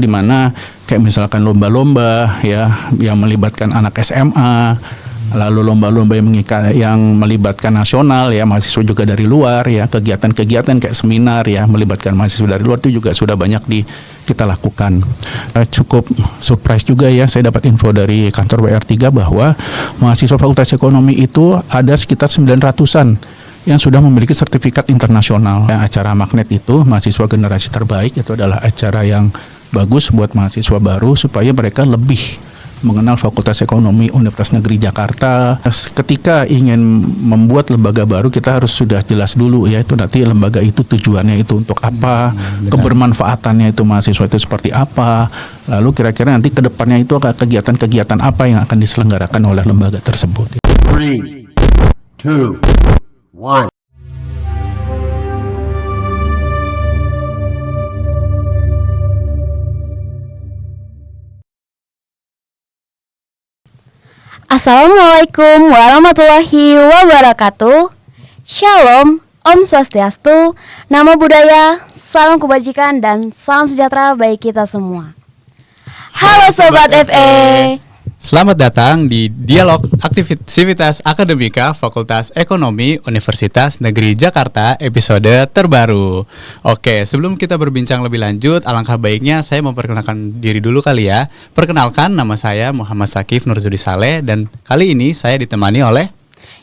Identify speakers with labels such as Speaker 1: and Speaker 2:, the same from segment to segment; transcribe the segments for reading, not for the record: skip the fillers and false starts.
Speaker 1: di mana kayak misalkan lomba-lomba ya yang melibatkan anak SMA, lalu lomba-lomba yang melibatkan nasional ya, mahasiswa juga dari luar ya, kegiatan-kegiatan kayak seminar ya melibatkan mahasiswa dari luar itu juga sudah banyak kita lakukan. Cukup surprise juga ya, saya dapat info dari kantor WR3 bahwa mahasiswa Fakultas Ekonomi itu ada sekitar 900-an yang sudah memiliki sertifikat internasional. Acara Magnet itu mahasiswa generasi terbaik, itu adalah acara yang bagus buat mahasiswa baru supaya mereka lebih mengenal Fakultas Ekonomi Universitas Negeri Jakarta. Ketika ingin membuat lembaga baru, kita harus sudah jelas dulu ya, itu nanti lembaga itu tujuannya itu untuk apa, kebermanfaatannya itu mahasiswa itu seperti apa, lalu kira-kira nanti ke depannya itu kegiatan-kegiatan apa yang akan diselenggarakan oleh lembaga tersebut.
Speaker 2: 3, 2, 1.
Speaker 3: Assalamualaikum warahmatullahi wabarakatuh. Shalom, Om Swastiastu, Namo Buddhaya, salam kebajikan dan salam sejahtera bagi kita semua. Halo Sobat FE.
Speaker 4: Selamat datang di Dialog Aktivitas Akademika Fakultas Ekonomi Universitas Negeri Jakarta episode terbaru. Oke, sebelum kita berbincang lebih lanjut, alangkah baiknya saya memperkenalkan diri dulu kali ya. Perkenalkan, nama saya Muhammad Sakif Nurzudi Saleh dan kali ini saya ditemani oleh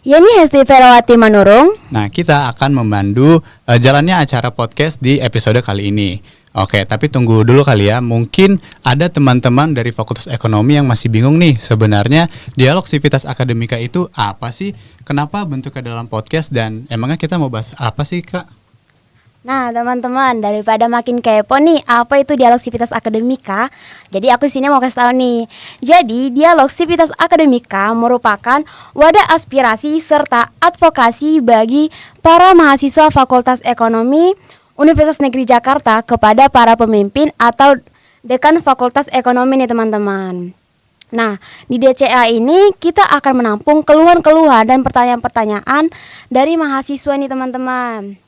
Speaker 3: Yani Hesti Ferawati Manurung.
Speaker 4: Nah, kita akan memandu jalannya acara podcast di episode kali ini. Oke, tapi tunggu dulu kali ya. Mungkin ada teman-teman dari Fakultas Ekonomi yang masih bingung nih. Sebenarnya Dialog Sivitas Akademika itu apa sih? Kenapa bentuknya dalam podcast? Dan emangnya kita mau bahas apa sih, Kak?
Speaker 3: Nah, teman-teman, daripada makin kepo nih, apa itu Dialog Sivitas Akademika? Jadi aku sini mau kasih tahu nih. Jadi, Dialog Sivitas Akademika merupakan wadah aspirasi serta advokasi bagi para mahasiswa Fakultas Ekonomi Universitas Negeri Jakarta kepada para pemimpin atau dekan Fakultas Ekonomi nih teman-teman. Nah, di DCA ini kita akan menampung keluhan-keluhan dan pertanyaan-pertanyaan dari mahasiswa nih teman-teman.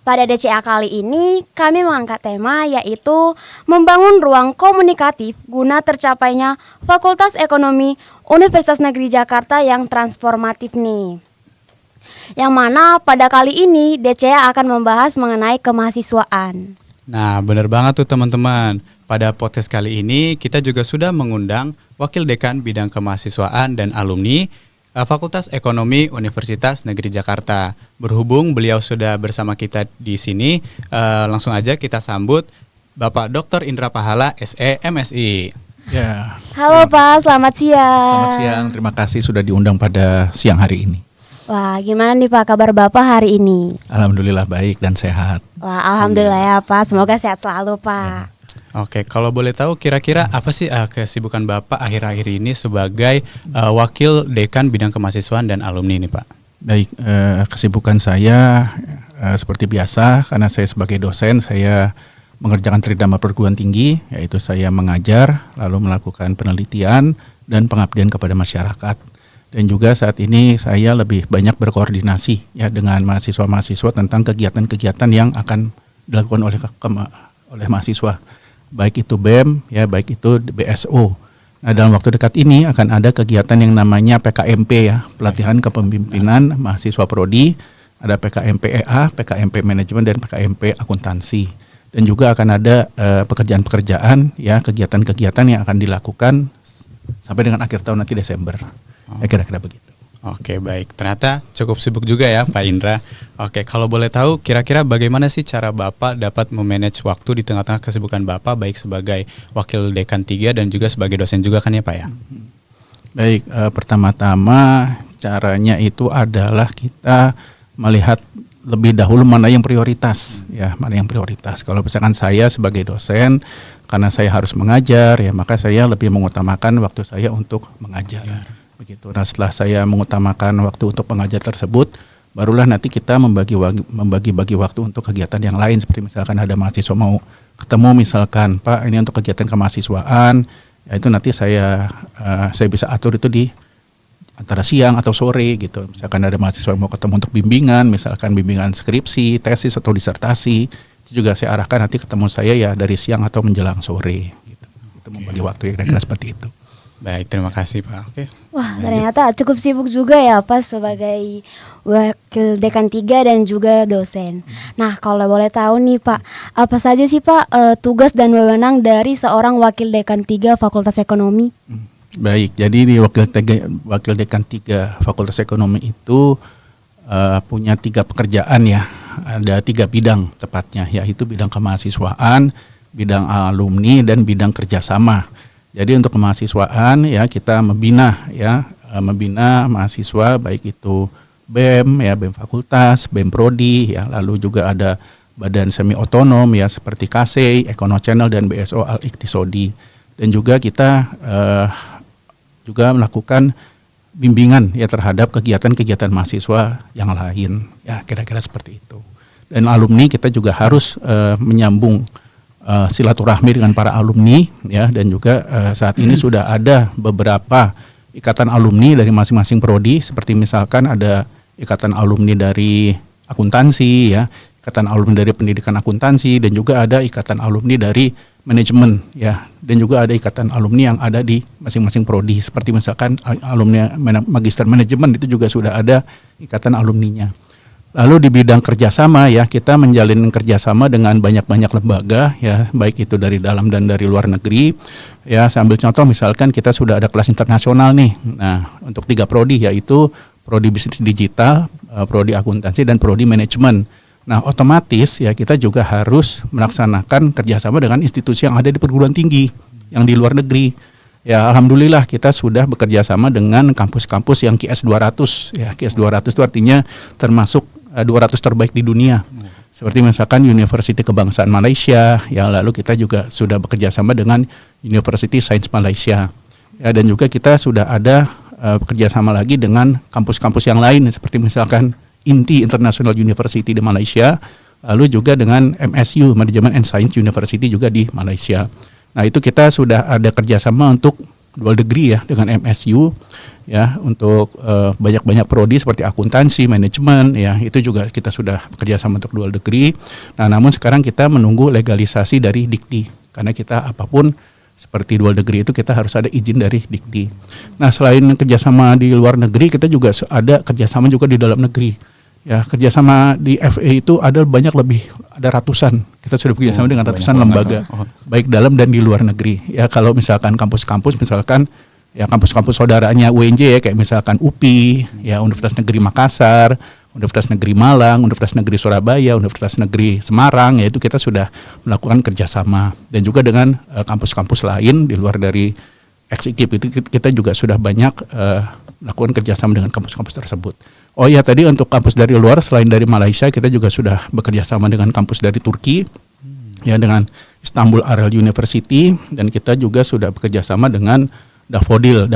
Speaker 3: Pada DCA kali ini kami mengangkat tema yaitu membangun ruang komunikatif guna tercapainya Fakultas Ekonomi Universitas Negeri Jakarta yang transformatif nih. Yang mana pada kali ini DCA akan membahas mengenai kemahasiswaan.
Speaker 4: Nah, benar banget tuh teman-teman. Pada podcast kali ini kita juga sudah mengundang Wakil Dekan Bidang Kemahasiswaan dan Alumni Fakultas Ekonomi Universitas Negeri Jakarta. Berhubung beliau sudah bersama kita di sini, langsung aja kita sambut Bapak Dr. Indra Pahala, SE, MSI.
Speaker 1: Ya.
Speaker 3: Halo Pak, selamat siang.
Speaker 1: Selamat siang, terima kasih sudah diundang pada siang hari ini.
Speaker 3: Wah, gimana nih Pak kabar Bapak hari ini?
Speaker 1: Alhamdulillah baik dan sehat.
Speaker 3: Wah, alhamdulillah ya Pak, semoga sehat selalu Pak.
Speaker 4: Oke, kalau boleh tahu kira-kira apa sih kesibukan Bapak akhir-akhir ini sebagai Wakil Dekan Bidang Kemahasiswaan dan Alumni ini Pak?
Speaker 1: Baik, kesibukan saya seperti biasa karena saya sebagai dosen, saya mengerjakan tridharma perguruan tinggi, yaitu saya mengajar, lalu melakukan penelitian dan pengabdian kepada masyarakat. Dan juga saat ini saya lebih banyak berkoordinasi ya dengan mahasiswa-mahasiswa tentang kegiatan-kegiatan yang akan dilakukan oleh mahasiswa, baik itu BEM ya, baik itu BSO. Nah, dalam waktu dekat ini akan ada kegiatan yang namanya PKMP ya, pelatihan kepemimpinan mahasiswa prodi, ada PKMP EA, PKMP manajemen dan PKMP akuntansi. Dan juga akan ada pekerjaan-pekerjaan ya, kegiatan-kegiatan yang akan dilakukan sampai dengan akhir tahun nanti Desember. Kira-kira begitu.
Speaker 4: Oke, baik. Ternyata cukup sibuk juga ya Pak Indra. Oke, kalau boleh tahu kira-kira bagaimana sih cara Bapak dapat memanage waktu di tengah-tengah kesibukan Bapak baik sebagai Wakil Dekan 3 dan juga sebagai dosen juga kan ya Pak ya?
Speaker 1: Baik, pertama-tama caranya itu adalah kita melihat lebih dahulu mana yang prioritas ya, mana yang prioritas. Kalau misalkan saya sebagai dosen, karena saya harus mengajar ya, maka saya lebih mengutamakan waktu saya untuk mengajar. Begitu. Nah, setelah saya mengutamakan waktu untuk mengajar tersebut, barulah nanti kita membagi waktu untuk kegiatan yang lain, seperti misalkan ada mahasiswa mau ketemu misalkan, Pak ini untuk kegiatan kemahasiswaan, ya itu nanti saya bisa atur itu di antara siang atau sore gitu. Misalkan ada mahasiswa yang mau ketemu untuk bimbingan, misalkan bimbingan skripsi, tesis atau disertasi, itu juga saya arahkan nanti ketemu saya ya dari siang atau menjelang sore gitu. Itu membagi waktu ya kira-kira seperti itu.
Speaker 4: Baik, terima kasih Pak. Oke.
Speaker 3: Wah, ternyata cukup sibuk juga ya Pak sebagai wakil dekan 3 dan juga dosen. Nah, kalau boleh tahu nih Pak, apa saja sih Pak tugas dan wewenang dari seorang wakil dekan 3 Fakultas Ekonomi?
Speaker 1: Baik, jadi di wakil dekan 3 Fakultas Ekonomi itu punya 3 pekerjaan ya. Ada 3 bidang tepatnya, yaitu bidang kemahasiswaan, bidang alumni, dan bidang kerjasama. Jadi untuk kemahasiswaan ya kita membina mahasiswa baik itu BEM ya, BEM fakultas, BEM prodi ya, lalu juga ada badan semi otonom ya seperti KSEI, Ekono Channel, dan BSO Al Iktisodi. Dan juga kita juga melakukan bimbingan ya terhadap kegiatan-kegiatan mahasiswa yang lain ya, kira-kira seperti itu. Dan alumni kita juga harus menyambung silaturahmi dengan para alumni ya, dan juga saat ini sudah ada beberapa ikatan alumni dari masing-masing prodi, seperti misalkan ada ikatan alumni dari akuntansi ya, ikatan alumni dari pendidikan akuntansi, dan juga ada ikatan alumni dari manajemen ya, dan juga ada ikatan alumni yang ada di masing-masing prodi, seperti misalkan alumni magister manajemen itu juga sudah ada ikatan alumninya. Lalu di bidang kerjasama ya, kita menjalin kerjasama dengan banyak-banyak lembaga ya, baik itu dari dalam dan dari luar negeri ya. Sambil contoh misalkan kita sudah ada kelas internasional nih. Nah untuk 3 prodi, yaitu prodi bisnis digital, prodi akuntansi, dan prodi manajemen. Nah otomatis ya kita juga harus melaksanakan kerjasama dengan institusi yang ada di perguruan tinggi yang di luar negeri. Ya alhamdulillah kita sudah bekerja sama dengan kampus-kampus yang QS 200 ya. QS 200 itu artinya termasuk 200 terbaik di dunia. Seperti misalkan University Kebangsaan Malaysia ya, lalu kita juga sudah bekerja sama dengan University Science Malaysia. Ya, dan juga kita sudah ada bekerja sama lagi dengan kampus-kampus yang lain seperti misalkan INTI International University di Malaysia, lalu juga dengan MSU Management and Science University juga di Malaysia. Nah itu kita sudah ada kerjasama untuk dual degree ya dengan MSU ya, untuk banyak-banyak prodi seperti akuntansi, manajemen ya, itu juga kita sudah bekerja sama untuk dual degree. Nah namun sekarang kita menunggu legalisasi dari Dikti, karena kita apapun seperti dual degree itu kita harus ada izin dari Dikti. Nah selain kerjasama di luar negeri, kita juga ada kerjasama juga di dalam negeri. Ya, kerjasama di FA itu ada ratusan. Kita sudah bekerjasama dengan ratusan lembaga, baik dalam dan di luar negeri. Ya, kalau misalkan kampus-kampus, misalkan ya kampus-kampus saudaranya UNJ ya, kayak misalkan UPI, ya Universitas Negeri Makassar, Universitas Negeri Malang, Universitas Negeri Surabaya, Universitas Negeri Semarang, ya itu kita sudah melakukan kerjasama. Dan juga dengan kampus-kampus lain di luar dari Exikip itu kita juga sudah banyak melakukan kerjasama dengan kampus-kampus tersebut. Oh ya, tadi untuk kampus dari luar selain dari Malaysia, kita juga sudah bekerja sama dengan kampus dari Turki ya, dengan Istanbul Aral University, dan kita juga sudah bekerja sama dengan Daffodil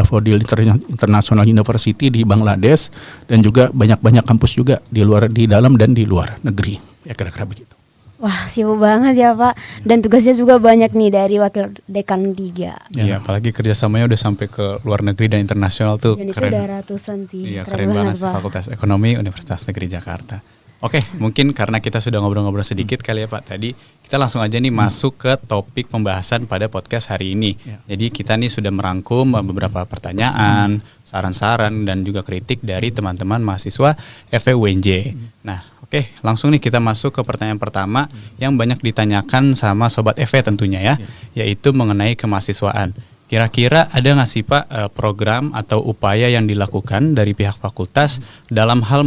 Speaker 1: International University di Bangladesh, dan juga banyak-banyak kampus juga di dalam dan di luar negeri. Ya kira-kira begitu.
Speaker 3: Wah, sibuk banget ya Pak. Dan tugasnya juga banyak nih dari wakil dekan 3.
Speaker 4: Iya, apalagi kerjasamanya udah sampai ke luar negeri dan internasional tuh.
Speaker 3: Jadi
Speaker 4: keren.
Speaker 3: sudah ratusan sih.
Speaker 4: Iya, keren banget sih, Fakultas Ekonomi Universitas Negeri Jakarta. Oke, mungkin karena kita sudah ngobrol-ngobrol sedikit kali ya Pak tadi, kita langsung aja nih masuk ke topik pembahasan pada podcast hari ini. Jadi kita nih sudah merangkum beberapa pertanyaan, saran-saran, dan juga kritik dari teman-teman mahasiswa FEUNJ. Nah, oke, langsung nih kita masuk ke pertanyaan pertama yang banyak ditanyakan sama Sobat FE tentunya ya, yaitu mengenai kemahasiswaan. Kira-kira ada nggak sih Pak program atau upaya yang dilakukan dari pihak fakultas dalam hal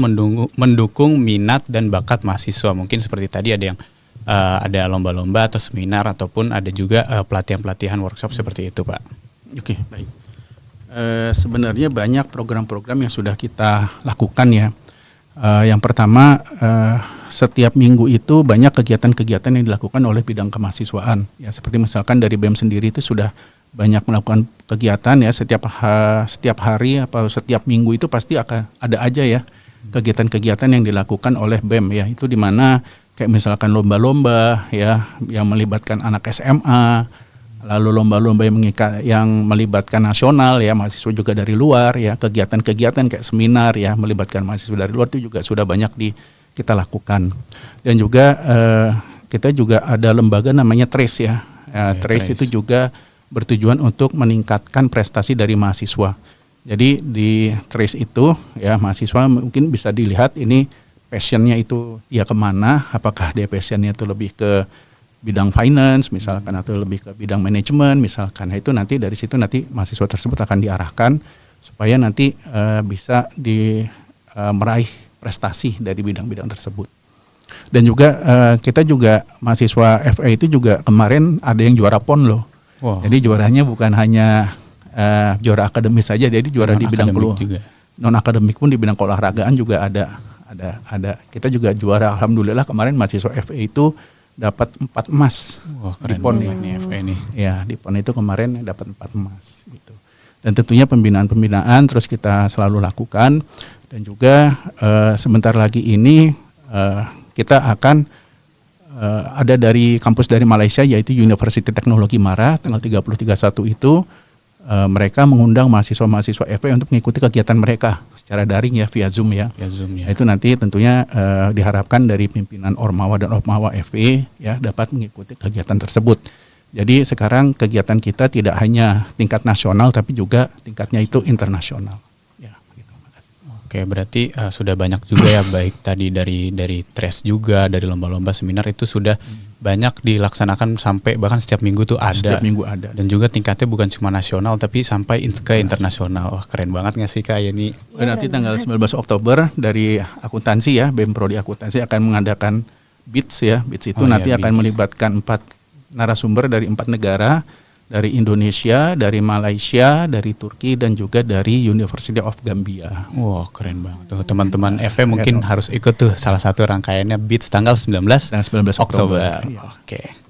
Speaker 4: mendukung minat dan bakat mahasiswa? Mungkin seperti tadi ada yang ada lomba-lomba atau seminar, ataupun ada juga pelatihan-pelatihan workshop seperti itu Pak.
Speaker 1: Oke, baik. Sebenarnya banyak program-program yang sudah kita lakukan ya. Yang pertama, setiap minggu itu banyak kegiatan-kegiatan yang dilakukan oleh bidang kemahasiswaan. Ya, seperti misalkan dari BEM sendiri itu sudah banyak melakukan kegiatan ya, setiap hari atau setiap minggu itu pasti akan ada aja ya kegiatan-kegiatan yang dilakukan oleh BEM ya. Itu di mana kayak misalkan lomba-lomba ya yang melibatkan anak SMA, lalu lomba-lomba yang melibatkan nasional ya, mahasiswa juga dari luar ya, kegiatan-kegiatan kayak seminar ya melibatkan mahasiswa dari luar itu juga sudah banyak kita lakukan. Dan juga kita juga ada lembaga namanya TRACE ya.
Speaker 4: Ya,
Speaker 1: TRACE
Speaker 4: TRACE.
Speaker 1: itu juga bertujuan untuk meningkatkan prestasi dari mahasiswa. Jadi di TRACE itu ya mahasiswa mungkin bisa dilihat ini passionnya itu ya kemana, apakah dia passionnya itu lebih ke bidang finance misalkan atau lebih ke bidang manajemen misalkan. Nah, itu nanti dari situ nanti mahasiswa tersebut akan diarahkan supaya nanti bisa meraih prestasi dari bidang-bidang tersebut. Dan juga kita juga mahasiswa FA itu juga kemarin ada yang juara PON loh.
Speaker 4: Wow.
Speaker 1: Jadi juaranya bukan hanya juara akademis saja, jadi juara di bidang
Speaker 4: juga.
Speaker 1: non akademik pun di bidang keolahragaan juga ada. Kita juga juara, alhamdulillah kemarin mahasiswa FA itu dapat 4 emas.
Speaker 4: Wah,
Speaker 1: di
Speaker 4: keren
Speaker 1: PON
Speaker 4: banget nih FA nih.
Speaker 1: Ya, di PON itu kemarin dapat 4 emas gitu. Dan tentunya pembinaan terus kita selalu lakukan, dan juga sebentar lagi ini kita akan ada dari kampus dari Malaysia yaitu University Teknologi Mara tanggal 30-31 itu mereka mengundang mahasiswa-mahasiswa FA untuk mengikuti kegiatan mereka secara daring ya via Zoom ya.
Speaker 4: Ya Zoom ya.
Speaker 1: Nah, itu nanti tentunya diharapkan dari pimpinan Ormawa dan Ormawa FA ya dapat mengikuti kegiatan tersebut. Jadi sekarang kegiatan kita tidak hanya tingkat nasional tapi juga tingkatnya itu internasional. Ya, gitu. Makasih.
Speaker 4: Oke, berarti sudah banyak juga ya baik tadi dari TRACE juga, dari lomba-lomba seminar itu sudah banyak dilaksanakan sampai bahkan setiap minggu tuh ada.
Speaker 1: Setiap minggu ada.
Speaker 4: Dan juga tingkatnya bukan cuma nasional tapi sampai ke internasional. Wah, keren banget nggak sih Kak ini?
Speaker 1: Nanti tanggal 19 Oktober dari akuntansi ya, BEM Prodi Akuntansi akan mengadakan BITS ya. BITS itu nanti akan
Speaker 4: BITS.
Speaker 1: melibatkan 4 narasumber dari 4 negara, dari Indonesia, dari Malaysia, dari Turki, dan juga dari University of Gambia.
Speaker 4: Wah, keren banget. Tuh teman-teman FA mungkin harus ikut tuh salah satu rangkaiannya BITS tanggal 19
Speaker 1: Tanggal 19 Oktober.
Speaker 4: Oktober. Oke.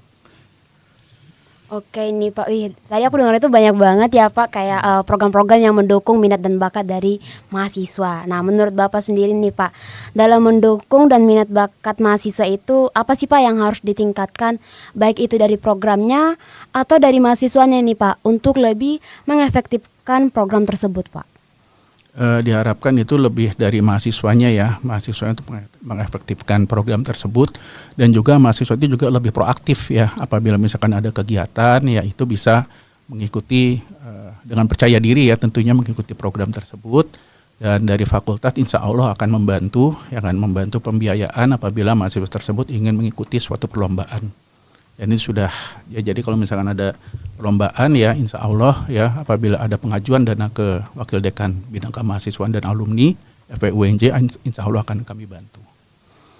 Speaker 3: Oke nih Pak, tadi aku dengar itu banyak banget ya Pak kayak program-program yang mendukung minat dan bakat dari mahasiswa. Nah menurut Bapak sendiri nih Pak, dalam mendukung dan minat bakat mahasiswa itu apa sih Pak yang harus ditingkatkan, baik itu dari programnya atau dari mahasiswanya nih Pak, untuk lebih mengefektifkan program tersebut Pak?
Speaker 1: Diharapkan itu lebih dari mahasiswanya ya, mahasiswa untuk mengefektifkan program tersebut, dan juga mahasiswa itu juga lebih proaktif ya, apabila misalkan ada kegiatan ya itu bisa mengikuti dengan percaya diri ya tentunya mengikuti program tersebut, dan dari fakultas insya Allah akan membantu pembiayaan apabila mahasiswa tersebut ingin mengikuti suatu perlombaan. Dan ini sudah ya, jadi kalau misalkan ada perlombaan ya insya Allah ya apabila ada pengajuan dana ke Wakil Dekan Bidang Kemahasiswaan dan Alumni FPUNJ insya Allah akan kami bantu.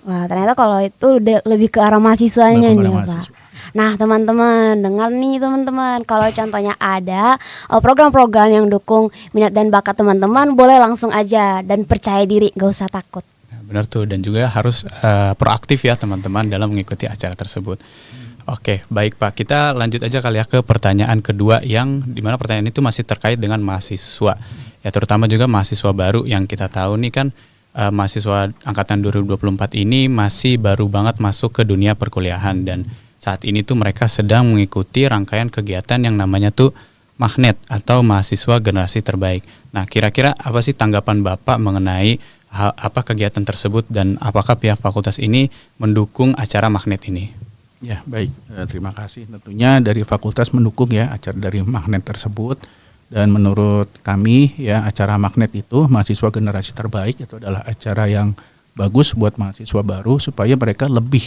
Speaker 3: Wah ternyata kalau itu udah lebih ke arah mahasiswanya nih ya Pak. Nah teman-teman, dengar nih teman-teman, kalau contohnya ada program-program yang dukung minat dan bakat teman-teman, boleh langsung aja dan percaya diri, gak usah takut.
Speaker 4: Benar tuh, dan juga harus proaktif ya teman-teman dalam mengikuti acara tersebut. Oke, baik Pak. Kita lanjut aja kali ya ke pertanyaan kedua yang dimana pertanyaan itu masih terkait dengan mahasiswa. Ya terutama juga mahasiswa baru yang kita tahu nih kan mahasiswa angkatan 2024 ini masih baru banget masuk ke dunia perkuliahan, dan saat ini tuh mereka sedang mengikuti rangkaian kegiatan yang namanya tuh Magnet atau Mahasiswa Generasi Terbaik. Nah, kira-kira apa sih tanggapan Bapak mengenai apa kegiatan tersebut dan apakah pihak fakultas ini mendukung acara Magnet ini?
Speaker 1: Ya baik, terima kasih. Tentunya dari fakultas mendukung ya acara dari Magnet tersebut, dan menurut kami ya acara Magnet itu Mahasiswa Generasi Terbaik itu adalah acara yang bagus buat mahasiswa baru supaya mereka lebih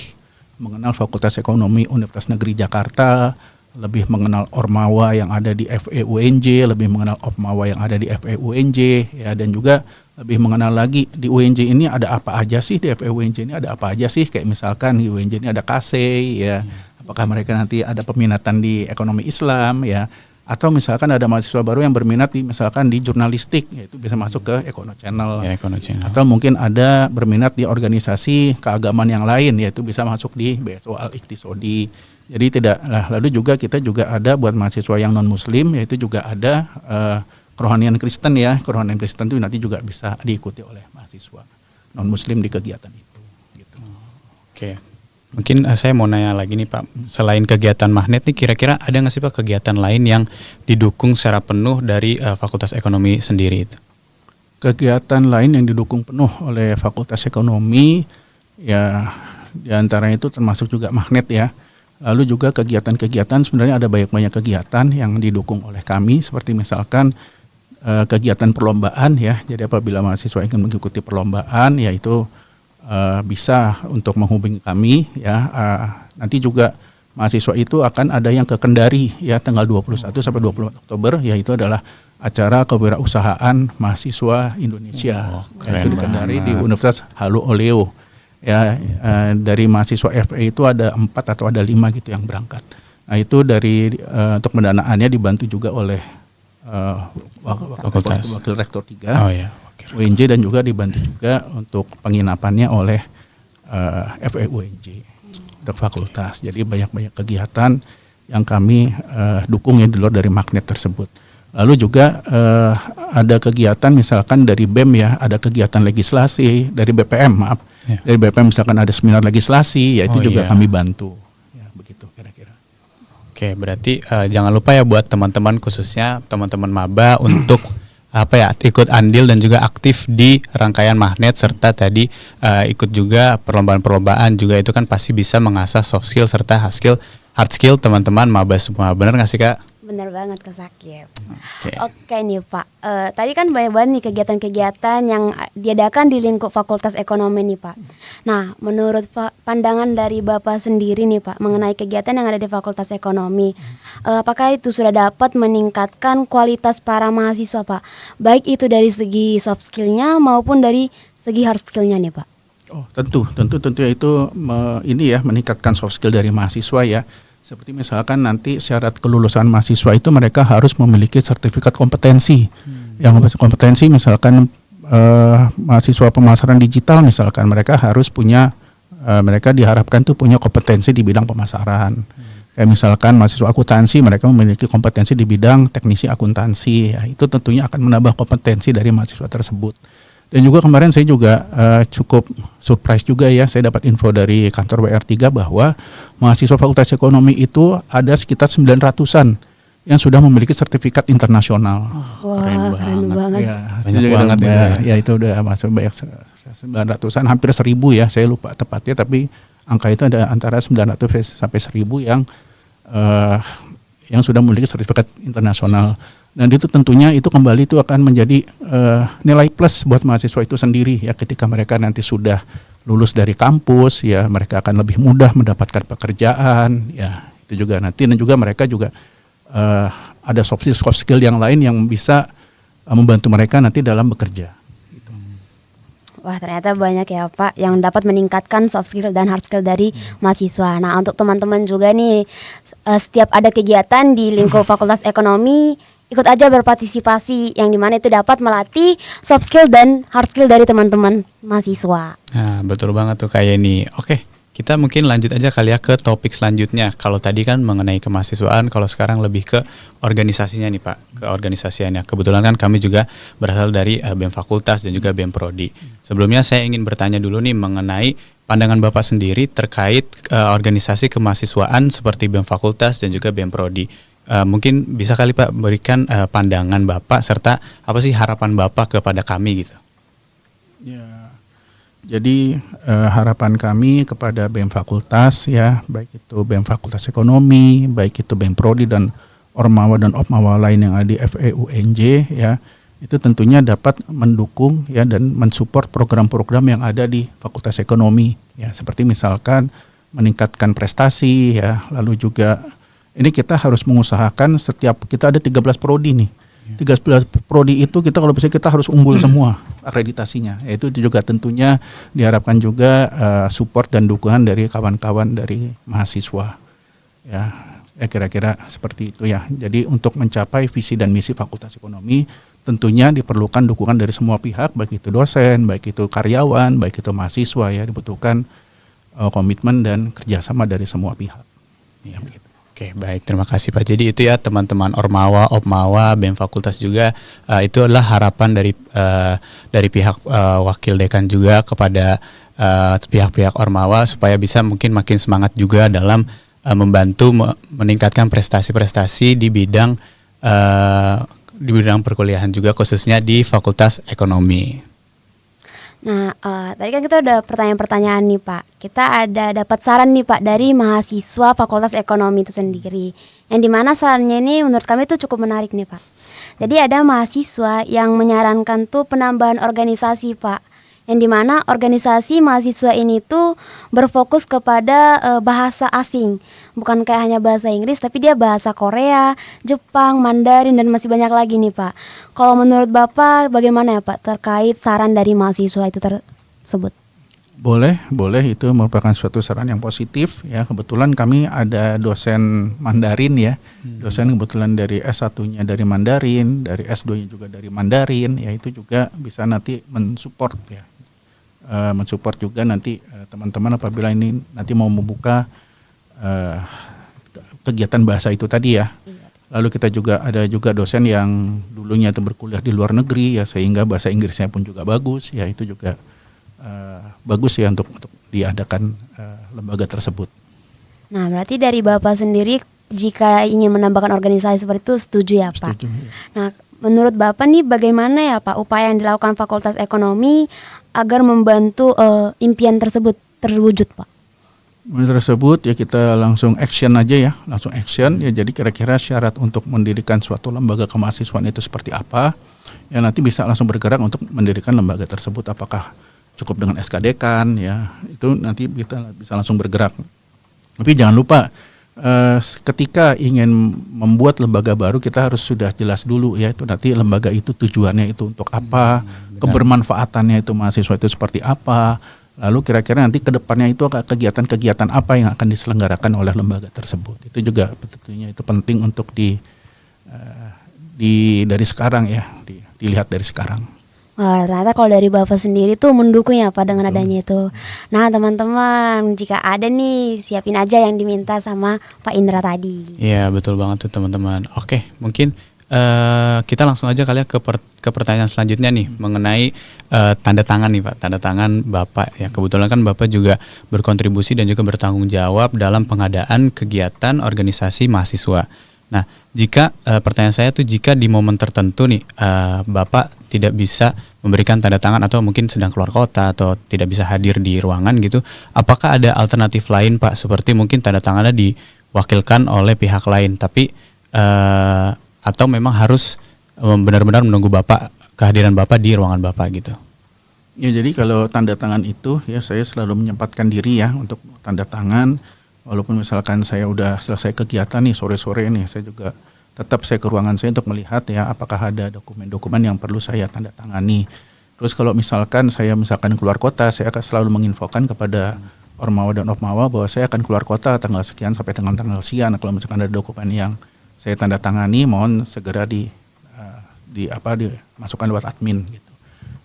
Speaker 1: mengenal Fakultas Ekonomi Universitas Negeri Jakarta, lebih mengenal Ormawa yang ada di FEUNJ, lebih mengenal Ormawa yang ada di FEUNJ ya, dan juga lebih mengenal lagi di UNJ ini ada apa aja sih, di FEUNJ ini ada apa aja sih, kayak misalkan di UNJ ini ada KASE ya, apakah mereka nanti ada peminatan di ekonomi Islam ya, atau misalkan ada mahasiswa baru yang berminat di misalkan di jurnalistik, yaitu bisa masuk ke Ekono Channel.
Speaker 4: Ya, Ekono Channel.
Speaker 1: Atau mungkin ada berminat di organisasi keagamaan yang lain, yaitu bisa masuk di BSO Al-Iqtisodi. Jadi tidak, lalu juga kita juga ada buat mahasiswa yang non Muslim, yaitu juga ada kerohanian Kristen ya. Kerohanian Kristen itu nanti juga bisa diikuti oleh mahasiswa non Muslim di kegiatan itu. Gitu.
Speaker 4: Oke, mungkin saya mau nanya lagi nih Pak. Selain kegiatan Magnet nih, kira-kira ada nggak sih Pak kegiatan lain yang didukung secara penuh dari Fakultas Ekonomi sendiri itu?
Speaker 1: Kegiatan lain yang didukung penuh oleh Fakultas Ekonomi ya Di antara itu termasuk juga magnet ya. Lalu juga kegiatan-kegiatan, sebenarnya ada banyak kegiatan yang didukung oleh kami, seperti misalkan kegiatan perlombaan ya. Jadi apabila mahasiswa ingin mengikuti perlombaan, yaitu bisa untuk menghubungi kami ya. Nanti juga mahasiswa itu akan ada yang ke Kendari ya, tanggal 21 sampai 24 Oktober, yaitu adalah acara kewirausahaan mahasiswa Indonesia. Yaitu di Kendari di Universitas Halu Oleo. Ya, dari mahasiswa FE itu ada 4 atau ada 5 gitu yang berangkat. Nah itu dari untuk pendanaannya dibantu juga oleh wakil rektor 3 UNJ, dan juga dibantu juga untuk penginapannya oleh FE UNJ untuk fakultas. Jadi banyak kegiatan yang kami dukung ya di luar dari magnet tersebut. Lalu juga ada kegiatan misalkan dari BEM ya, ada kegiatan legislasi dari BPM, maaf. Ya. Dari BPM misalkan ada seminar legislasi, ya itu juga kami bantu. Ya, begitu kira-kira.
Speaker 4: Oke, berarti jangan lupa ya buat teman-teman, khususnya teman-teman maba untuk ikut andil dan juga aktif di rangkaian magnet, serta tadi ikut juga perlombaan-perlombaan juga, itu kan pasti bisa mengasah soft skill serta hard skill teman-teman maba semua. Benar nggak sih Kak?
Speaker 3: Bener banget Kak Sakib. Oke nih Pak, tadi kan banyak banget nih kegiatan-kegiatan yang diadakan di lingkup Fakultas Ekonomi nih Pak. Nah, menurut pandangan dari Bapak sendiri nih Pak mengenai kegiatan yang ada di Fakultas Ekonomi, apakah itu sudah dapat meningkatkan kualitas para mahasiswa Pak? Baik itu dari segi soft skillnya maupun dari segi hard skillnya nih Pak.
Speaker 1: Oh tentu ya itu ini ya, meningkatkan soft skill dari mahasiswa ya. Seperti misalkan nanti syarat kelulusan mahasiswa itu mereka harus memiliki sertifikat kompetensi. Yang kompetensi misalkan mahasiswa pemasaran digital misalkan, mereka harus punya, mereka diharapkan tuh punya kompetensi di bidang pemasaran. Kayak misalkan mahasiswa akuntansi, mereka memiliki kompetensi di bidang teknisi akuntansi. Ya, itu tentunya akan menambah kompetensi dari mahasiswa tersebut. Dan juga kemarin saya juga cukup surprise juga ya, saya dapat info dari kantor WR3 bahwa mahasiswa Fakultas Ekonomi itu ada sekitar 900-an yang sudah memiliki sertifikat internasional.
Speaker 3: Wah, keren banget.
Speaker 1: Ya,
Speaker 4: banyak banget
Speaker 1: ya. Itu udah masuk banyak 900-an, hampir 1.000 ya, saya lupa tepatnya, tapi angka itu ada antara 900 sampai 1.000 yang sudah memiliki sertifikat internasional. Dan itu tentunya itu kembali itu akan menjadi nilai plus buat mahasiswa itu sendiri ya, ketika mereka nanti sudah lulus dari kampus ya, mereka akan lebih mudah mendapatkan pekerjaan ya, itu juga nanti. Dan juga mereka juga ada soft skill yang lain yang bisa membantu mereka nanti dalam bekerja.
Speaker 3: Wah, ternyata banyak ya Pak yang dapat meningkatkan soft skill dan hard skill dari mahasiswa. Nah, untuk teman-teman juga nih, setiap ada kegiatan di lingkup Fakultas Ekonomi, ikut aja berpartisipasi, yang dimana itu dapat melatih soft skill dan hard skill dari teman-teman mahasiswa.
Speaker 4: Nah, betul banget tuh kayak ini. Oke, kita mungkin lanjut aja kali ya ke topik selanjutnya. Kalau tadi kan mengenai kemahasiswaan, kalau sekarang lebih ke organisasinya nih Pak, ke organisasiannya. Kebetulan kan kami juga berasal dari BEM Fakultas dan juga BEM Prodi. Sebelumnya saya ingin bertanya dulu nih mengenai pandangan Bapak sendiri terkait organisasi kemahasiswaan seperti BEM Fakultas dan juga BEM Prodi. Mungkin bisa kali Pak berikan pandangan Bapak serta apa sih harapan Bapak kepada kami gitu.
Speaker 1: Ya, jadi harapan kami kepada BEM Fakultas ya, baik itu BEM Fakultas Ekonomi, baik itu BEM Prodi dan Ormawa dan Opmawa lain yang ada di FE UNJ ya, itu tentunya dapat mendukung ya dan mensupport program-program yang ada di Fakultas Ekonomi ya, seperti misalkan meningkatkan prestasi ya, lalu juga ini kita harus mengusahakan setiap kita ada 13 prodi nih. 13 prodi itu kita kalau bisa kita harus unggul semua akreditasinya. Itu juga tentunya diharapkan juga support dan dukungan dari kawan-kawan dari mahasiswa. Ya kira-kira seperti itu ya. Jadi untuk mencapai visi dan misi Fakultas Ekonomi tentunya diperlukan dukungan dari semua pihak, baik itu dosen, baik itu karyawan, baik itu mahasiswa ya, dibutuhkan komitmen dan kerjasama dari semua pihak. Ya begitu.
Speaker 4: Oke, baik, terima kasih Pak. Jadi itu ya teman-teman Ormawa, Opmawa, BEM Fakultas juga itu adalah harapan dari pihak wakil dekan juga kepada pihak-pihak Ormawa supaya bisa mungkin makin semangat juga dalam membantu meningkatkan prestasi-prestasi di bidang perkuliahan juga, khususnya di Fakultas Ekonomi.
Speaker 3: Nah, tadi kan kita udah pertanyaan-pertanyaan nih Pak. Kita ada dapat saran nih Pak dari mahasiswa Fakultas Ekonomi itu sendiri. Yang dimana sarannya ini menurut kami itu cukup menarik nih Pak. Jadi ada mahasiswa yang menyarankan tuh penambahan organisasi Pak. Yang dimana organisasi mahasiswa ini tuh berfokus kepada bahasa asing. Bukan kayak hanya bahasa Inggris, tapi dia bahasa Korea, Jepang, Mandarin, dan masih banyak lagi nih Pak. Kalau menurut Bapak bagaimana ya Pak terkait saran dari mahasiswa itu tersebut?
Speaker 1: Boleh itu merupakan suatu saran yang positif ya. Kebetulan kami ada dosen Mandarin ya. Dosen kebetulan dari S1-nya dari Mandarin, dari S2-nya juga dari Mandarin, ya itu juga bisa nanti mensupport ya. Mensupport juga nanti teman-teman apabila ini nanti mau membuka kegiatan bahasa itu tadi ya. Lalu kita juga ada juga dosen yang dulunya itu berkuliah di luar negeri ya, sehingga bahasa Inggrisnya pun juga bagus ya, itu juga bagus ya untuk diadakan lembaga tersebut.
Speaker 3: Nah, berarti dari Bapak sendiri jika ingin menambahkan organisasi seperti itu setuju ya Pak?
Speaker 1: Setuju, ya.
Speaker 3: Nah, menurut Bapak nih bagaimana ya Pak upaya yang dilakukan Fakultas Ekonomi agar membantu impian tersebut terwujud Pak?
Speaker 1: Tersebut ya kita langsung action aja ya, langsung action ya. Jadi kira-kira syarat untuk mendirikan suatu lembaga kemahasiswaan itu seperti apa? Ya nanti bisa langsung bergerak untuk mendirikan lembaga tersebut. Apakah cukup dengan SK Dekan ya? Itu nanti kita bisa langsung bergerak. Tapi jangan lupa ketika ingin membuat lembaga baru kita harus sudah jelas dulu ya, itu nanti lembaga itu tujuannya itu untuk apa, kebermanfaatannya itu mahasiswa itu seperti apa, lalu kira-kira nanti kedepannya itu kegiatan-kegiatan apa yang akan diselenggarakan oleh lembaga tersebut. Itu juga tentunya itu penting untuk dari sekarang ya, dilihat dari sekarang.
Speaker 3: Wah, ternyata kalau dari Bapak sendiri tuh mendukung ya Pak dengan adanya itu. Nah teman-teman, jika ada nih siapin aja yang diminta sama Pak Indra tadi.
Speaker 4: Iya betul banget tuh teman-teman. Oke, mungkin kita langsung aja kali ya ke pertanyaan selanjutnya nih mengenai tanda tangan nih Pak, tanda tangan Bapak ya. Kebetulan kan Bapak juga berkontribusi dan juga bertanggung jawab dalam pengadaan kegiatan organisasi mahasiswa. Nah, jika pertanyaan saya tuh jika di momen tertentu nih Bapak tidak bisa memberikan tanda tangan atau mungkin sedang keluar kota atau tidak bisa hadir di ruangan gitu, apakah ada alternatif lain Pak, seperti mungkin tanda tangannya diwakilkan oleh pihak lain tapi atau memang harus benar-benar menunggu Bapak, kehadiran Bapak di ruangan Bapak gitu?
Speaker 1: Ya jadi kalau tanda tangan itu ya saya selalu menyempatkan diri ya untuk tanda tangan. Walaupun misalkan saya udah selesai kegiatan nih sore-sore nih, saya juga tetap saya ke ruangan saya untuk melihat ya apakah ada dokumen-dokumen yang perlu saya tanda tangani. Terus kalau misalkan saya keluar kota, saya akan selalu menginfokan kepada Ormawa dan Opmawa bahwa saya akan keluar kota tanggal sekian sampai tanggal sekian. Kalau misalkan ada dokumen yang saya tanda tangani, mohon segera dimasukkan lewat admin gitu.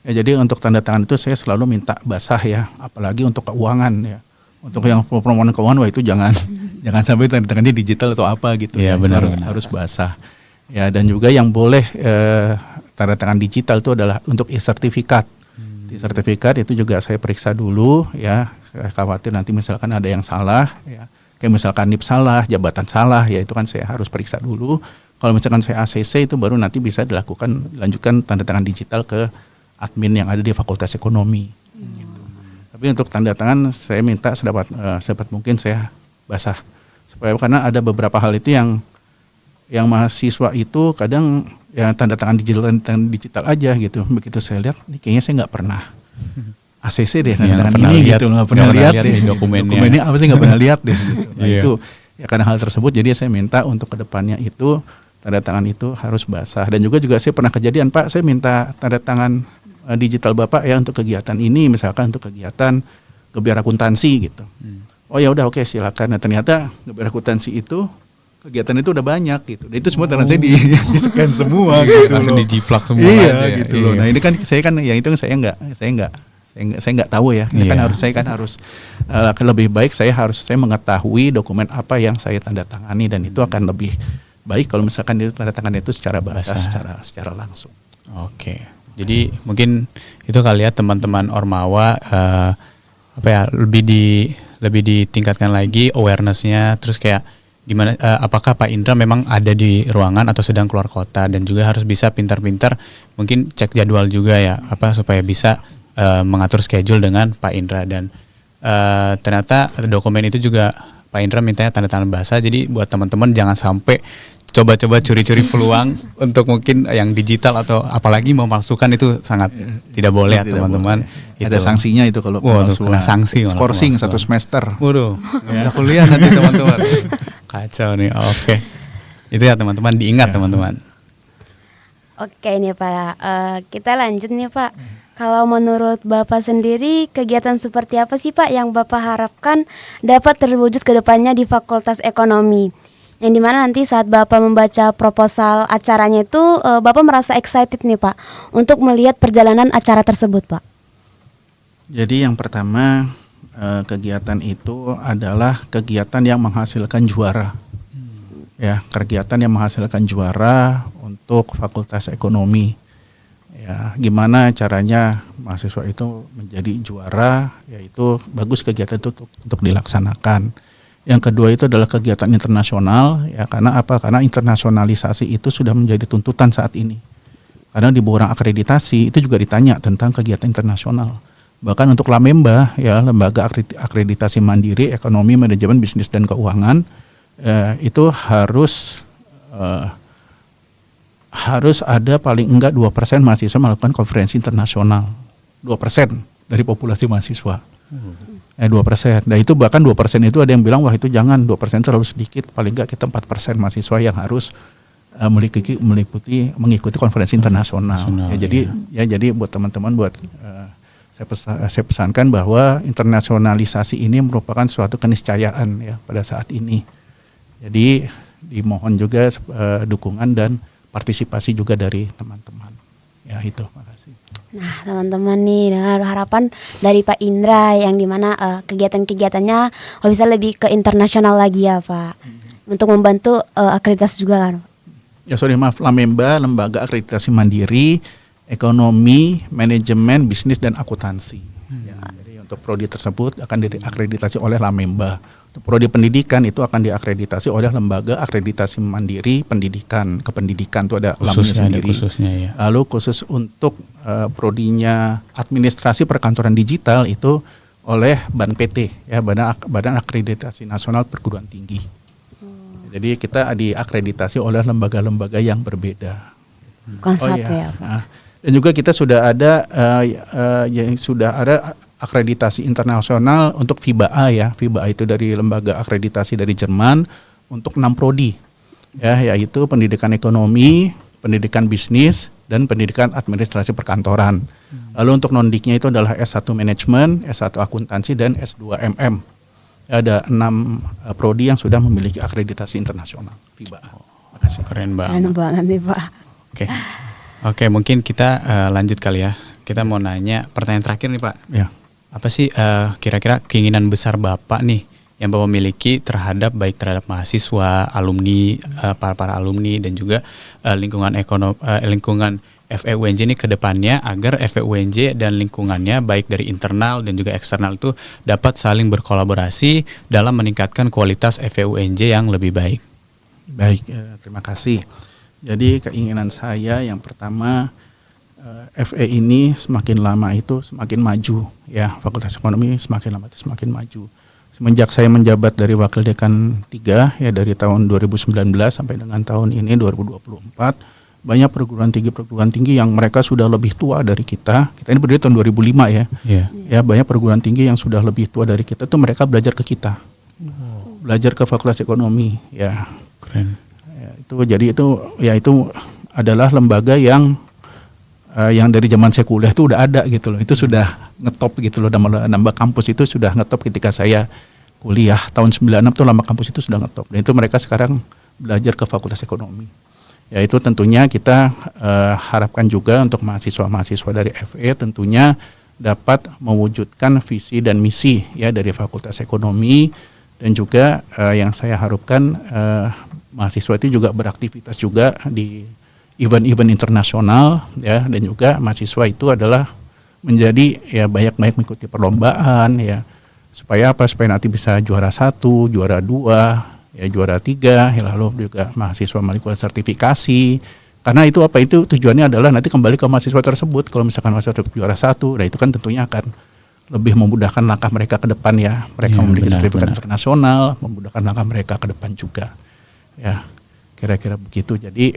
Speaker 1: Ya jadi untuk tanda tangan itu saya selalu minta basah ya, apalagi untuk keuangan ya. Untuk yang permohonan keuangan wah itu jangan sampai tanda tangannya digital atau apa gitu ya,
Speaker 4: benar,
Speaker 1: harus basah. Ya dan juga yang boleh tanda tangan digital itu adalah untuk e-sertifikat. E-sertifikat itu juga saya periksa dulu ya. Saya khawatir nanti misalkan ada yang salah ya. Kayak misalkan NIP salah, jabatan salah ya itu kan saya harus periksa dulu. Kalau misalkan saya ACC itu baru nanti bisa dilanjutkan tanda tangan digital ke admin yang ada di Fakultas Ekonomi. Gitu. Tapi untuk tanda tangan saya minta sedapat mungkin saya basah. Karena ada beberapa hal itu yang mahasiswa itu kadang ya tanda tangan digital aja gitu. Begitu saya lihat, ini kayaknya saya nggak pernah ACC deh tanda tangan ini gitu, nggak pernah lihat deh dokumennya apa sih nggak pernah lihat deh. Gitu. Nah, itu ya karena hal tersebut jadi saya minta untuk kedepannya itu tanda tangan itu harus basah. Dan juga saya pernah kejadian Pak, saya minta tanda tangan digital Bapak ya untuk kegiatan ini, misalkan untuk kegiatan Gebiar Akuntansi gitu. Oh ya udah oke silakan. Nah ternyata Gebiar Akuntansi itu kegiatan itu udah banyak gitu. Dan itu semua ternyata saya di-scan semua gitu.
Speaker 4: Langsung dijiplak semua
Speaker 1: iya,
Speaker 4: aja.
Speaker 1: Gitu loh. Nah ini kan saya yang itu saya nggak tahu ya. Ini kan harus lebih baik saya mengetahui dokumen apa yang saya tanda tangani dan itu akan lebih baik kalau misalkan itu tanda tangan itu secara basah secara langsung.
Speaker 4: Oke. Jadi mungkin itu kali ya teman-teman Ormawa lebih ditingkatkan lagi awareness-nya, terus kayak gimana apakah Pak Indra memang ada di ruangan atau sedang keluar kota, dan juga harus bisa pintar-pintar mungkin cek jadwal juga ya supaya bisa mengatur schedule dengan Pak Indra, dan ternyata dokumen itu juga Pak Indra mintanya tanda tangan basah. Jadi buat teman-teman jangan sampai coba-coba curi-curi peluang untuk mungkin yang digital atau apalagi memalsukan, itu sangat tidak boleh ya teman-teman.
Speaker 1: Ada sanksinya itu kalau
Speaker 4: kena sanksi,
Speaker 1: skorsing 1 semester.
Speaker 4: Waduh, bisa kuliah nanti teman-teman. Kacau nih. Oke. Itu ya teman-teman, diingat teman-teman.
Speaker 3: Oke nih Pak, kita lanjut nih Pak. Kalau menurut Bapak sendiri, kegiatan seperti apa sih Pak yang Bapak harapkan dapat terwujud ke depannya di Fakultas Ekonomi? Yang dimana nanti saat Bapak membaca proposal acaranya itu, Bapak merasa excited nih Pak untuk melihat perjalanan acara tersebut Pak.
Speaker 1: Jadi yang pertama, kegiatan itu adalah kegiatan yang menghasilkan juara. Ya, kegiatan yang menghasilkan juara untuk Fakultas Ekonomi. Ya, gimana caranya mahasiswa itu menjadi juara, yaitu bagus kegiatan itu untuk dilaksanakan. Yang kedua itu adalah kegiatan internasional, ya, karena apa? Karena internasionalisasi itu sudah menjadi tuntutan saat ini. Karena di borang akreditasi itu juga ditanya tentang kegiatan internasional. Bahkan untuk Lamemba, ya, lembaga akreditasi mandiri ekonomi, manajemen, bisnis dan keuangan, itu harus ada paling enggak 2% mahasiswa melakukan konferensi internasional. 2% dari populasi mahasiswa. 2%. Dan itu bahkan 2% itu ada yang bilang wah itu jangan, 2% terlalu sedikit, paling enggak kita 4% mahasiswa yang harus mengikuti konferensi internasional. Jadi buat teman-teman, saya pesankan bahwa internasionalisasi ini merupakan suatu keniscayaan ya pada saat ini. Jadi dimohon juga dukungan dan partisipasi juga dari teman-teman. Ya itu, makasih.
Speaker 3: Nah teman-teman nih, dengar harapan dari Pak Indra yang dimana kegiatan-kegiatannya kalau bisa lebih ke internasional lagi ya Pak, untuk membantu akreditasi juga kan.
Speaker 1: Ya maaf, Lamemba, lembaga akreditasi mandiri ekonomi, manajemen, bisnis dan akuntansi. Ya, jadi untuk prodi tersebut akan diakreditasi oleh Lamemba. Untuk prodi pendidikan itu akan diakreditasi oleh lembaga akreditasi mandiri pendidikan, kependidikan itu ada lamanya sendiri.
Speaker 4: Ya.
Speaker 1: Lalu khusus untuk prodinya administrasi perkantoran digital itu oleh BANPT, ya, Badan Akreditasi Nasional Perguruan Tinggi. Jadi kita diakreditasi oleh lembaga-lembaga yang berbeda.
Speaker 3: Bukan satu ya Pak.
Speaker 1: Nah, dan juga kita sudah ada akreditasi internasional untuk FIBA-A ya. FIBA-A itu dari lembaga akreditasi dari Jerman untuk 6 prodi. Ya, yaitu pendidikan ekonomi, pendidikan bisnis dan pendidikan administrasi perkantoran. Lalu untuk non-diknya itu adalah S1 manajemen, S1 akuntansi dan S2 MM. Ada 6 prodi yang sudah memiliki akreditasi internasional FIBA-A. Makasih.
Speaker 4: Keren banget.
Speaker 3: Keren banget nih Pak.
Speaker 4: Oke, mungkin kita lanjut kali ya. Kita mau nanya pertanyaan terakhir nih Pak.
Speaker 1: Ya.
Speaker 4: Apa sih kira-kira keinginan besar Bapak nih yang Bapak miliki terhadap mahasiswa, alumni, para alumni dan juga lingkungan FEUNJ ini ke depannya, agar FEUNJ dan lingkungannya baik dari internal dan juga eksternal itu dapat saling berkolaborasi dalam meningkatkan kualitas FEUNJ yang lebih baik.
Speaker 1: Baik, terima kasih. Jadi keinginan saya yang pertama, FE ini semakin lama itu semakin maju, ya, Fakultas Ekonomi semakin lama itu semakin maju. Semenjak saya menjabat dari Wakil Dekan 3 ya dari tahun 2019 sampai dengan tahun ini 2024, banyak perguruan tinggi yang mereka sudah lebih tua dari kita. Kita ini berdiri tahun 2005 ya.
Speaker 4: Yeah.
Speaker 1: Ya, banyak perguruan tinggi yang sudah lebih tua dari kita tuh mereka belajar ke kita. Belajar ke Fakultas Ekonomi, ya.
Speaker 4: Keren.
Speaker 1: Ya, itu adalah lembaga yang dari zaman saya kuliah itu udah ada gitu loh. Itu sudah ngetop gitu loh, nambah kampus itu sudah ngetop ketika saya kuliah tahun 96 tuh nambah kampus itu sudah ngetop. Dan itu mereka sekarang belajar ke Fakultas Ekonomi. Ya, itu tentunya kita harapkan juga untuk mahasiswa-mahasiswa dari FE tentunya dapat mewujudkan visi dan misi ya dari Fakultas Ekonomi, dan juga yang saya harapkan mahasiswa itu juga beraktivitas juga di event-event internasional ya, dan juga mahasiswa itu adalah menjadi ya banyak-banyak mengikuti perlombaan ya, supaya nanti bisa juara 1, juara 2 ya, juara 3 ya, lalu juga mahasiswa melakukan sertifikasi, Karena itu apa, itu tujuannya adalah nanti kembali ke mahasiswa tersebut. Kalau misalkan mahasiswa juara 1, nah itu kan tentunya akan lebih memudahkan langkah mereka ke depan ya. Mereka
Speaker 4: Ya,
Speaker 1: memiliki
Speaker 4: benar,
Speaker 1: sertifikat
Speaker 4: benar.
Speaker 1: internasional, memudahkan langkah mereka ke depan juga. Ya, kira-kira begitu. Jadi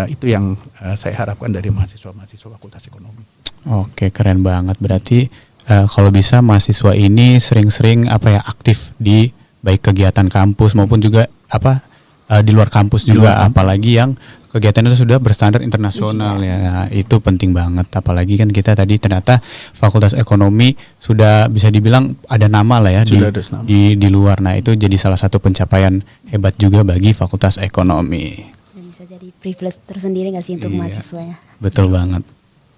Speaker 1: itu yang saya harapkan dari mahasiswa-mahasiswa Fakultas Ekonomi.
Speaker 4: Oke, keren banget. Berarti kalau bisa mahasiswa ini sering-sering aktif di baik kegiatan kampus maupun juga di luar kampus juga, apalagi yang kegiatannya sudah berstandar internasional ya. Itu penting banget, apalagi kan kita tadi ternyata Fakultas Ekonomi sudah bisa dibilang ada nama lah ya
Speaker 1: Sudah ada nama.
Speaker 4: di luar. Nah, itu jadi salah satu pencapaian hebat juga bagi Fakultas Ekonomi.
Speaker 3: Dan bisa jadi privilege tersendiri nggak sih untuk
Speaker 4: Iya.
Speaker 3: mahasiswanya?
Speaker 4: Betul banget.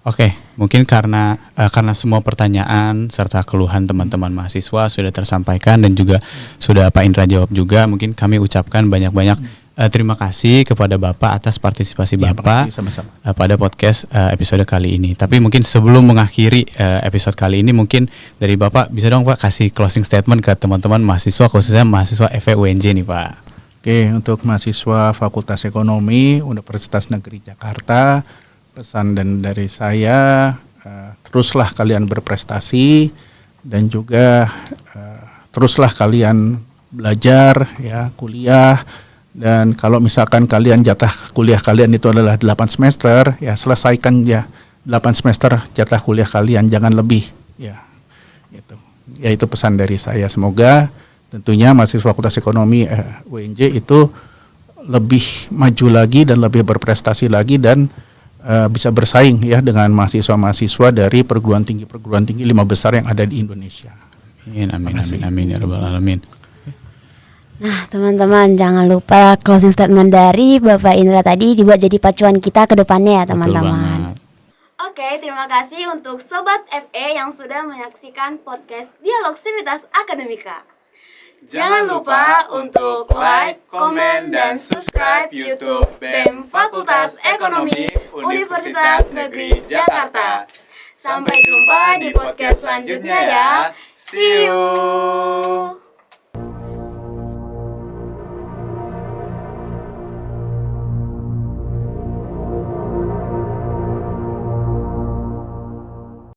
Speaker 4: Oke, mungkin karena semua pertanyaan serta keluhan teman-teman mahasiswa sudah tersampaikan dan juga sudah Pak Indra jawab juga, mungkin kami ucapkan banyak-banyak terima kasih kepada Bapak atas partisipasi
Speaker 1: Ya,
Speaker 4: Bapak
Speaker 1: makasih, sama-sama.
Speaker 4: pada podcast episode kali ini. Tapi mungkin sebelum mengakhiri episode kali ini, mungkin dari Bapak bisa dong Pak kasih closing statement ke teman-teman mahasiswa, khususnya mahasiswa FEUNJ nih Pak.
Speaker 1: Oke, untuk mahasiswa Fakultas Ekonomi Universitas Negeri Jakarta, pesan dan dari saya, teruslah kalian berprestasi dan juga teruslah kalian belajar ya, kuliah. Dan kalau misalkan kalian jatah kuliah kalian itu adalah 8 semester, ya selesaikan ya 8 semester jatah kuliah kalian, jangan lebih ya. Gitu. Ya itu pesan dari saya. Semoga tentunya mahasiswa Fakultas Ekonomi UNJ itu lebih maju lagi dan lebih berprestasi lagi dan bisa bersaing ya dengan mahasiswa-mahasiswa dari perguruan tinggi 5 besar yang ada di Indonesia.
Speaker 4: Amin ya rabbal alamin.
Speaker 3: Nah, teman-teman jangan lupa closing statement dari Bapak Indra tadi dibuat jadi pacuan kita ke depannya ya,
Speaker 4: Betul
Speaker 3: teman-teman.
Speaker 4: banget.
Speaker 3: Oke, terima kasih untuk Sobat FE yang sudah menyaksikan podcast Dialog Sivitas Akademika. Jangan lupa untuk like, komen, dan subscribe YouTube BEM Fakultas Ekonomi Universitas Negeri Jakarta. Sampai jumpa di podcast selanjutnya ya. See you.